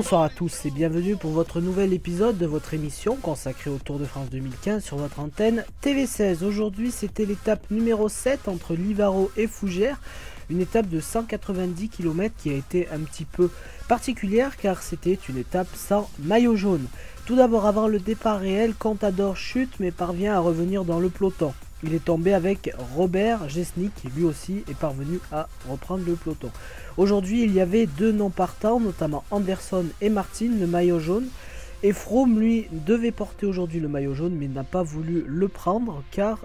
Bonsoir à tous et bienvenue pour votre nouvel épisode de votre émission consacrée au Tour de France 2015 sur votre antenne TV16. Aujourd'hui c'était l'étape numéro 7 entre Livaro et Fougères, une étape de 190 km qui a été un petit peu particulière car c'était une étape sans maillot jaune. Tout d'abord, avant le départ réel, Contador chute mais parvient à revenir dans le peloton. Il est tombé avec Robert Gesnick qui lui aussi est parvenu à reprendre le peloton. Aujourd'hui il y avait deux non partants, notamment Anderson et Martin, le maillot jaune. Et Froome lui devait porter aujourd'hui le maillot jaune mais n'a pas voulu le prendre car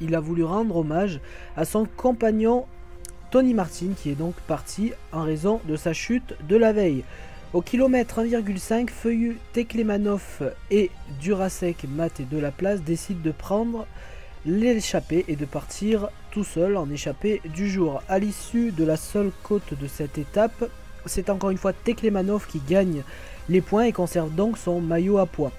il a voulu rendre hommage à son compagnon Tony Martin qui est donc parti en raison de sa chute de la veille. Au kilomètre 1,5, Feuillu, Teklemanov et Durasek, Matt et Delaplace décident de prendre l'échappée et de partir tout seul en échappée du jour. À l'issue de la seule côte de cette étape, c'est encore une fois Teklemanov qui gagne les points et conserve donc son maillot à pois.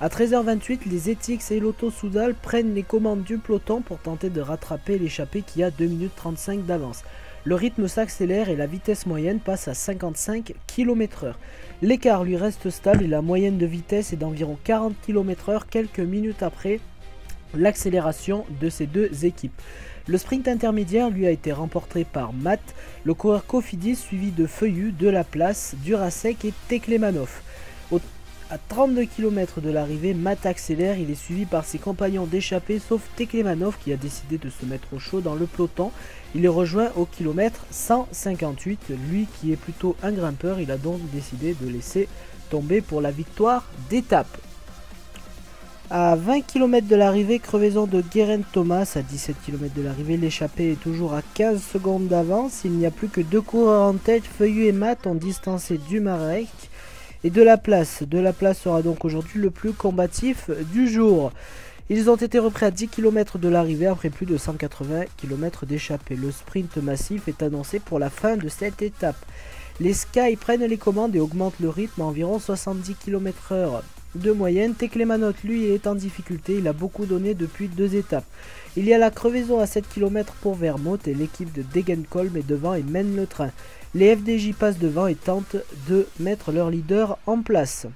À 13h28, les Etixx et Lotto Soudal prennent les commandes du peloton pour tenter de rattraper l'échappée qui a 2 minutes 35 d'avance. Le rythme s'accélère et la vitesse moyenne passe à 55 km/h. L'écart lui reste stable et la moyenne de vitesse est d'environ 40 km/h quelques minutes après l'accélération de ces deux équipes. Le sprint intermédiaire lui a été remporté par Matt, le coureur Cofidis, suivi de Feuillu, Delaplace, Durasek et Teklemanov. À 32 km de l'arrivée, Matt accélère, il est suivi par ses compagnons d'échappée sauf Teklemanov qui a décidé de se mettre au chaud dans le peloton. Il est rejoint au kilomètre 158, lui qui est plutôt un grimpeur, il a donc décidé de laisser tomber pour la victoire d'étape. À 20 km de l'arrivée, crevaison de Geraint Thomas. À 17 km de l'arrivée, l'échappée est toujours à 15 secondes d'avance. Il n'y a plus que deux coureurs en tête. Feuillu et Matt ont distancé Dumarek et Delaplace. Delaplace sera donc aujourd'hui le plus combatif du jour. Ils ont été repris à 10 km de l'arrivée après plus de 180 km d'échappée. Le sprint massif est annoncé pour la fin de cette étape. Les Sky prennent les commandes et augmentent le rythme à environ 70 km/h. De moyenne, Teklemanov lui est en difficulté, il a beaucoup donné depuis deux étapes. Il y a la crevaison à 7 km pour Vermont et l'équipe de Degenkolb est devant et mène le train. Les FDJ passent devant et tentent de mettre leur leader en place.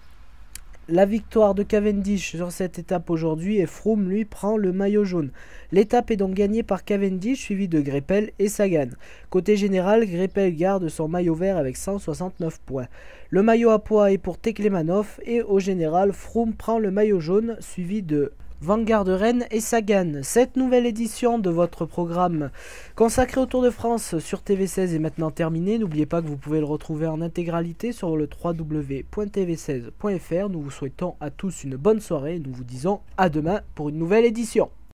La victoire de Cavendish sur cette étape aujourd'hui et Froome lui prend le maillot jaune. L'étape est donc gagnée par Cavendish suivi de Greipel et Sagan. Côté général, Greipel garde son maillot vert avec 169 points. Le maillot à pois est pour Teklemanov et au général, Froome prend le maillot jaune suivi de Van Garderen et Sagan. Cette nouvelle édition de votre programme consacré au Tour de France sur TV16 est maintenant terminée. N'oubliez pas que vous pouvez le retrouver en intégralité sur le www.tv16.fr. Nous vous souhaitons à tous une bonne soirée et nous vous disons à demain pour une nouvelle édition.